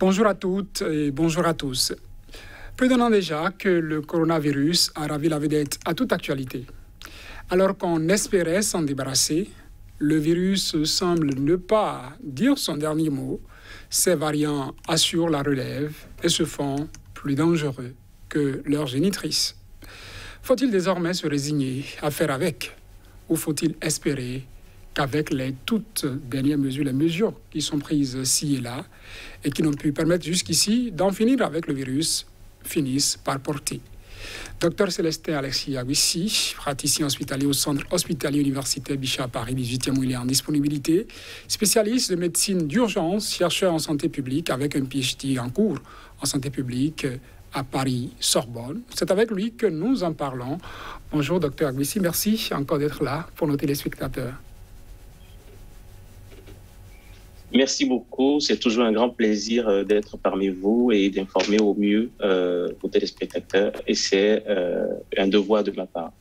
Bonjour à toutes et bonjour à tous. Peu d'un an déjà que le coronavirus a ravi la vedette à toute actualité. Alors qu'on espérait s'en débarrasser, le virus semble ne pas dire son dernier mot. Ces variants assurent la relève et se font plus dangereux que leurs génitrices. Faut-il désormais se résigner à faire avec? Ou faut-il espérer qu'avec les toutes dernières mesures, les mesures qui sont prises ci et là et qui n'ont pu permettre jusqu'ici d'en finir avec le virus, finissent par porter? Docteur Célestin Alexis Aguissi, praticien hospitalier au centre hospitalier universitaire Bichat à Paris 18e où il est en disponibilité, spécialiste de médecine d'urgence, chercheur en santé publique avec un PhD en cours en santé publique à Paris-Sorbonne. C'est avec lui que nous en parlons. Bonjour docteur Aguissi, merci encore d'être là pour nos téléspectateurs. Merci beaucoup. C'est toujours un grand plaisir d'être parmi vous et d'informer au mieux vos téléspectateurs. Et c'est un devoir de ma part.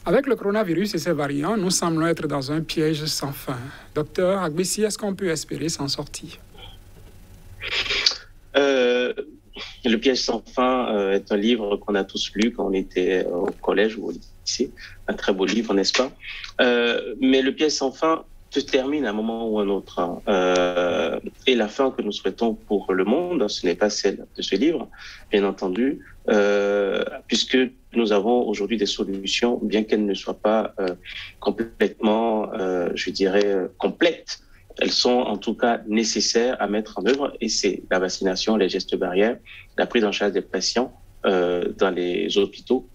Avec le coronavirus et ses variants, nous semblons être dans un piège sans fin. Docteur Aguissi, est-ce qu'on peut espérer s'en sortir? Le piège sans fin est un livre qu'on a tous lu quand on était au collège ou au lycée. Un très beau livre, n'est-ce pas? Mais le piège sans fin se termine à un moment ou un autre. Et la fin que nous souhaitons pour le monde, ce n'est pas celle de ce livre, bien entendu, puisque nous avons aujourd'hui des solutions, bien qu'elles ne soient pas complètement, je dirais, complètes. Elles sont en tout cas nécessaires à mettre en œuvre, et c'est la vaccination, les gestes barrières, la prise en charge des patients dans les hôpitaux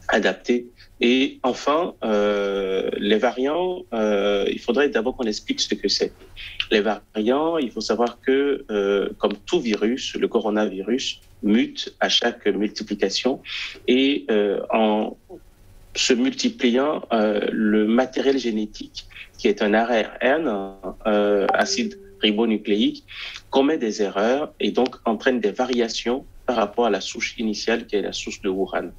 adaptés. Et enfin, les variants, il faudrait d'abord qu'on explique ce que c'est. Les variants, il faut savoir que, comme tout virus, le coronavirus mute à chaque multiplication et en se multipliant, le matériel génétique, qui est un ARN, acide ribonucléique, commet des erreurs et donc entraîne des variations par rapport à la souche initiale qui est la souche de Wuhan.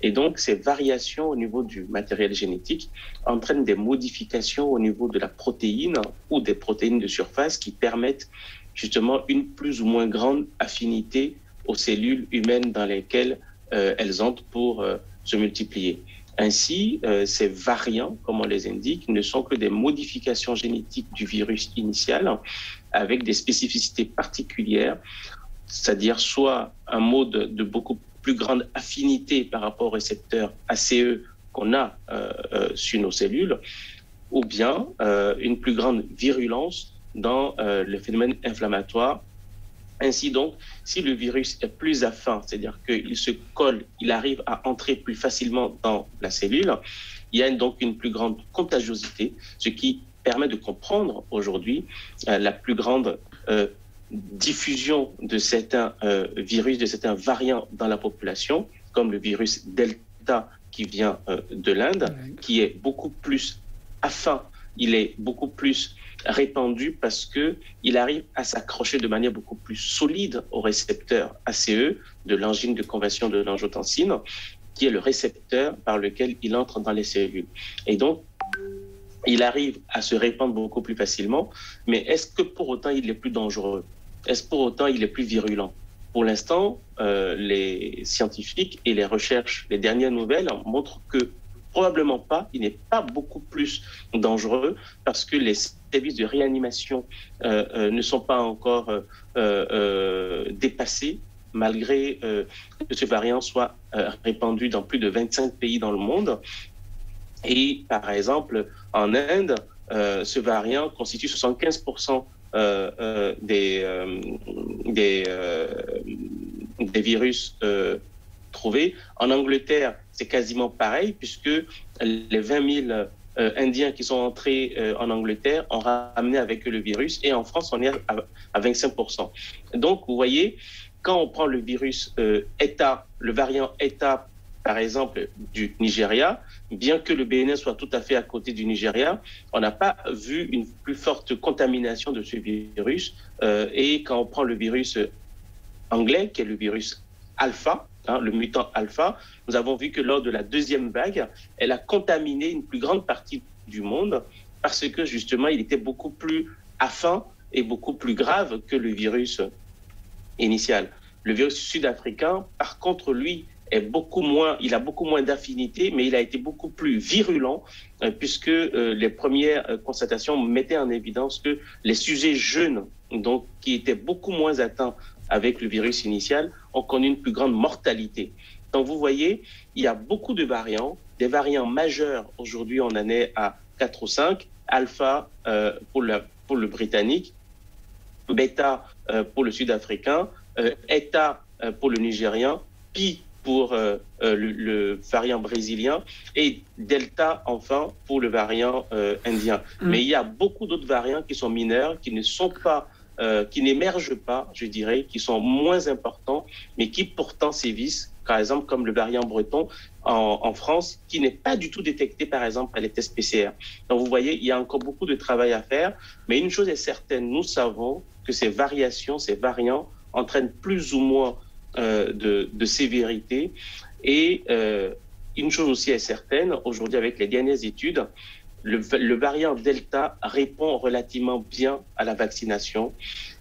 Et donc, ces variations au niveau du matériel génétique entraînent des modifications au niveau de la protéine ou des protéines de surface qui permettent justement une plus ou moins grande affinité aux cellules humaines dans lesquelles elles entrent pour se multiplier. Ainsi, ces variants, comme on les indique, ne sont que des modifications génétiques du virus initial avec des spécificités particulières, c'est-à-dire soit un mode de beaucoup plus grande affinité par rapport au récepteur ACE qu'on a sur nos cellules, ou bien une plus grande virulence dans le phénomène inflammatoire. Ainsi donc, si le virus est plus affin, c'est-à-dire qu'il se colle, il arrive à entrer plus facilement dans la cellule, il y a donc une plus grande contagiosité, ce qui permet de comprendre aujourd'hui la plus grande diffusion de certains virus, de certains variants dans la population, comme le virus Delta qui vient de l'Inde, qui est beaucoup plus affin, il est beaucoup plus répandu parce qu'il arrive à s'accrocher de manière beaucoup plus solide au récepteur ACE de l'angine de conversion de l'angiotensine, qui est le récepteur par lequel il entre dans les cellules. Et donc, il arrive à se répandre beaucoup plus facilement, mais est-ce que pour autant il est plus dangereux? Est-ce pour autant il est plus virulent? Pour l'instant, les scientifiques et les recherches, les dernières nouvelles montrent que probablement pas, il n'est pas beaucoup plus dangereux parce que les services de réanimation ne sont pas encore dépassés malgré que ce variant soit répandu dans plus de 25 pays dans le monde. Et par exemple, en Inde, ce variant constitue 75% des virus trouvés. En Angleterre, c'est quasiment pareil, puisque les 20 000 Indiens qui sont entrés en Angleterre ont ramené avec eux le virus, et en France, on est à 25%. Donc, vous voyez, quand on prend le virus ETA, le variant ETA, par exemple, du Nigeria, bien que le Bénin soit tout à fait à côté du Nigeria, on n'a pas vu une plus forte contamination de ce virus. Et quand on prend le virus anglais, qui est le virus alpha, le mutant alpha, nous avons vu que lors de la deuxième vague, elle a contaminé une plus grande partie du monde parce que justement, il était beaucoup plus affin et beaucoup plus grave que le virus initial. Le virus sud-africain, par contre, lui, il a beaucoup moins d'affinité, mais il a été beaucoup plus virulent, puisque les premières constatations mettaient en évidence que les sujets jeunes, donc, qui étaient beaucoup moins atteints avec le virus initial, ont connu une plus grande mortalité. Donc, vous voyez, il y a beaucoup de variants, des variants majeurs. Aujourd'hui, on en est à 4 ou 5. Alpha pour le britannique, Beta pour le sud-africain, Eta pour le nigérien, Pi pour le variant brésilien et Delta, enfin, pour le variant indien. Mais il y a beaucoup d'autres variants qui sont mineurs, qui ne sont pas, qui n'émergent pas, je dirais, qui sont moins importants, mais qui pourtant sévissent, par exemple, comme le variant breton en France, qui n'est pas du tout détecté, par exemple, par les tests PCR. Donc, vous voyez, il y a encore beaucoup de travail à faire, mais une chose est certaine, nous savons que ces variations, ces variants entraînent plus ou moins de sévérité. Et une chose aussi est certaine, aujourd'hui, avec les dernières études, le variant Delta répond relativement bien à la vaccination,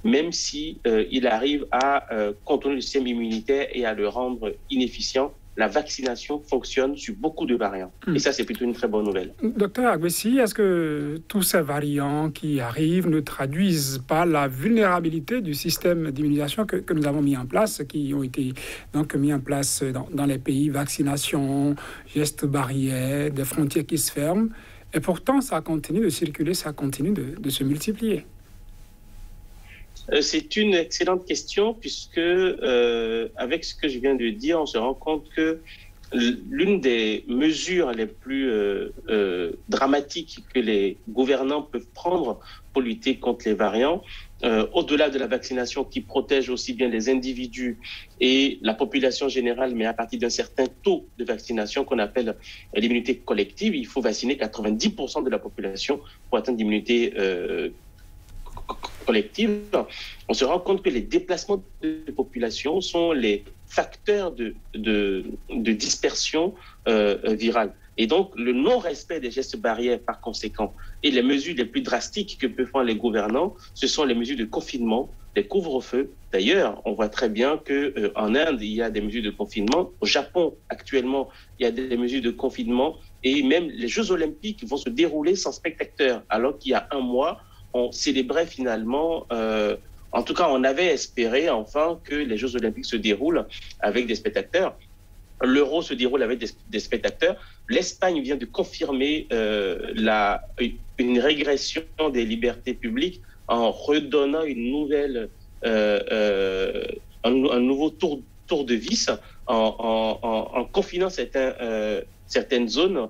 même si il arrive à contourner le système immunitaire et à le rendre inefficient. La vaccination fonctionne sur beaucoup de variants. Et ça, c'est plutôt une très bonne nouvelle. Docteur Agbessi, est-ce que tous ces variants qui arrivent ne traduisent pas la vulnérabilité du système d'immunisation que nous avons mis en place, qui ont été donc mis en place dans les pays, vaccination, gestes barrières, des frontières qui se ferment, et pourtant ça continue de circuler, ça continue de se multiplier? C'est une excellente question puisque, avec ce que je viens de dire, on se rend compte que l'une des mesures les plus dramatiques que les gouvernants peuvent prendre pour lutter contre les variants, au-delà de la vaccination qui protège aussi bien les individus et la population générale, mais à partir d'un certain taux de vaccination qu'on appelle l'immunité collective, il faut vacciner 90% de la population pour atteindre l'immunité collective, on se rend compte que les déplacements de population sont les facteurs de dispersion virale. Et donc, le non-respect des gestes barrières, par conséquent, et les mesures les plus drastiques que peuvent faire les gouvernants, ce sont les mesures de confinement, les couvre-feux. D'ailleurs, on voit très bien qu'en Inde, il y a des mesures de confinement. Au Japon, actuellement, il y a des mesures de confinement. Et même les Jeux olympiques vont se dérouler sans spectateurs, alors qu'il y a un mois, on célébrait finalement, en tout cas, on avait espéré enfin que les Jeux olympiques se déroulent avec des spectateurs. L'Euro se déroule avec des spectateurs. L'Espagne vient de confirmer une régression des libertés publiques en redonnant une nouvelle, un nouveau tour de vis, en confinant certaines zones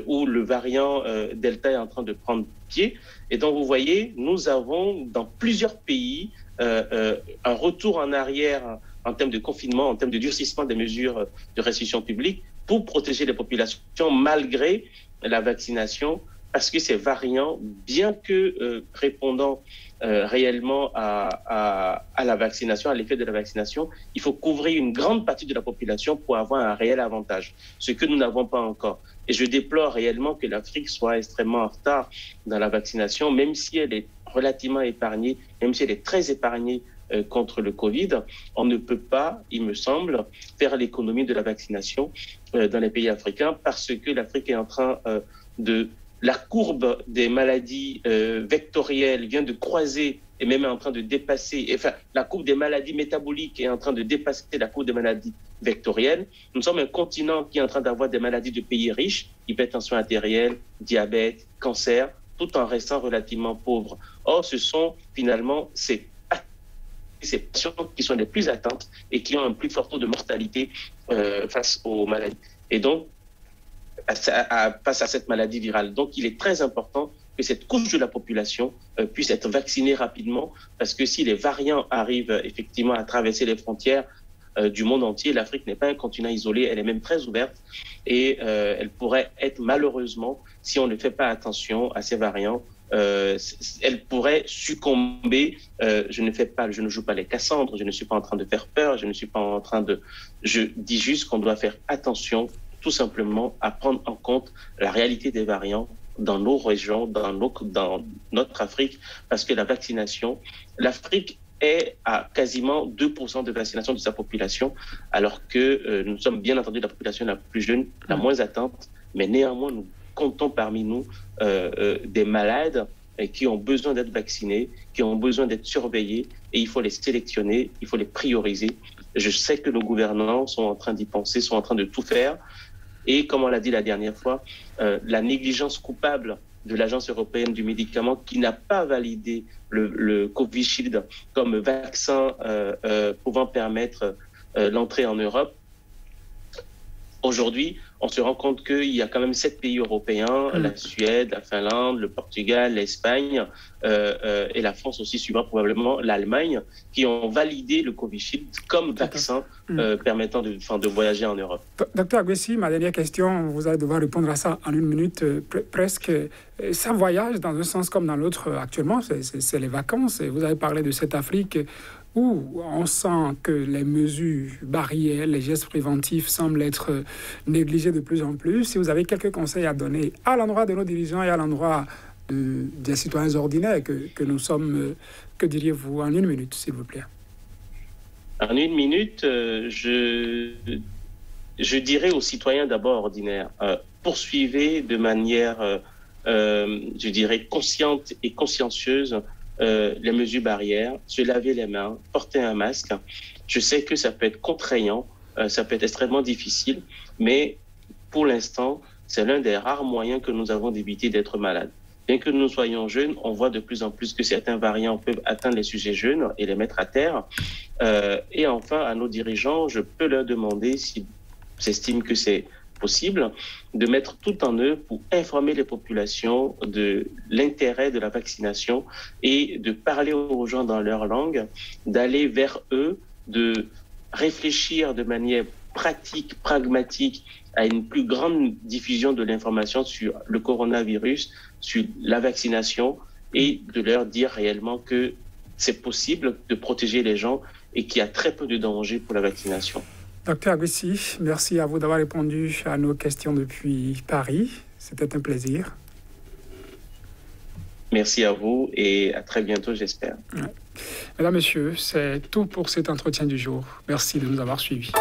où le variant Delta est en train de prendre pied. Et donc, vous voyez, nous avons dans plusieurs pays un retour en arrière en termes de confinement, en termes de durcissement des mesures de restriction publique pour protéger les populations malgré la vaccination, parce que ces variants, bien que répondant réellement à la vaccination, à l'effet de la vaccination, il faut couvrir une grande partie de la population pour avoir un réel avantage, ce que nous n'avons pas encore. Et je déplore réellement que l'Afrique soit extrêmement en retard dans la vaccination, même si elle est relativement épargnée, même si elle est très épargnée contre le Covid. On ne peut pas, il me semble, faire l'économie de la vaccination dans les pays africains parce que l'Afrique est en train la courbe des maladies vectorielles vient de croiser et même est en train de dépasser, enfin, la courbe des maladies métaboliques est en train de dépasser la courbe des maladies vectorielles. Nous sommes un continent qui est en train d'avoir des maladies de pays riches, hypertension artérielle, diabète, cancer, tout en restant relativement pauvres. Or, ce sont finalement ces patients qui sont les plus atteintes et qui ont un plus fort taux de mortalité face aux maladies. Et donc, face à cette maladie virale. Donc, il est très important que cette couche de la population puisse être vaccinée rapidement, parce que si les variants arrivent effectivement à traverser les frontières du monde entier, l'Afrique n'est pas un continent isolé, elle est même très ouverte, et elle pourrait être malheureusement, si on ne fait pas attention à ces variants, elle pourrait succomber. Je ne joue pas les Cassandres, je ne suis pas en train de faire peur, je dis juste qu'on doit faire attention tout simplement à prendre en compte la réalité des variants dans nos régions, dans notre Afrique, parce que la vaccination, l'Afrique est à quasiment 2% de vaccination de sa population, alors que nous sommes bien entendu la population la plus jeune, la moins atteinte, mais néanmoins, nous comptons parmi nous des malades qui ont besoin d'être vaccinés, qui ont besoin d'être surveillés, et il faut les sélectionner, il faut les prioriser. Je sais que nos gouvernants sont en train d'y penser, sont en train de tout faire, et comme on l'a dit la dernière fois, la négligence coupable de l'Agence européenne du médicament qui n'a pas validé le Covishield comme vaccin pouvant permettre l'entrée en Europe. Aujourd'hui, on se rend compte qu'il y a quand même 7 pays européens, la Suède, la Finlande, le Portugal, l'Espagne et la France aussi, suivra probablement l'Allemagne, qui ont validé le Covishield comme vaccin permettant de voyager en Europe. Docteur Aguessi, ma dernière question, vous allez devoir répondre à ça en une minute presque. Ça voyage dans un sens comme dans l'autre actuellement, c'est les vacances. Et vous avez parlé de cette Afrique où on sent que les mesures barrières, les gestes préventifs semblent être négligés de plus en plus. Si vous avez quelques conseils à donner à l'endroit de nos dirigeants et à l'endroit des citoyens ordinaires que nous sommes, que diriez-vous en une minute, s'il vous plaît? En une minute, je dirais aux citoyens d'abord ordinaires, poursuivez de manière, je dirais, consciente et consciencieuse les mesures barrières, se laver les mains, porter un masque. Je sais que ça peut être contraignant, ça peut être extrêmement difficile, mais pour l'instant, c'est l'un des rares moyens que nous avons d'éviter d'être malades. Bien que nous soyons jeunes, on voit de plus en plus que certains variants peuvent atteindre les sujets jeunes et les mettre à terre. Et enfin, à nos dirigeants, je peux leur demander, s'ils estiment que c'est possible, de mettre tout en œuvre pour informer les populations de l'intérêt de la vaccination et de parler aux gens dans leur langue, d'aller vers eux, de réfléchir de manière pratique, pragmatique, à une plus grande diffusion de l'information sur le coronavirus, sur la vaccination, et de leur dire réellement que c'est possible de protéger les gens et qu'il y a très peu de danger pour la vaccination. Docteur Aguessi, merci à vous d'avoir répondu à nos questions depuis Paris. C'était un plaisir. Merci à vous et à très bientôt, j'espère. Ouais. Mesdames, Messieurs, c'est tout pour cet entretien du jour. Merci de nous avoir suivis.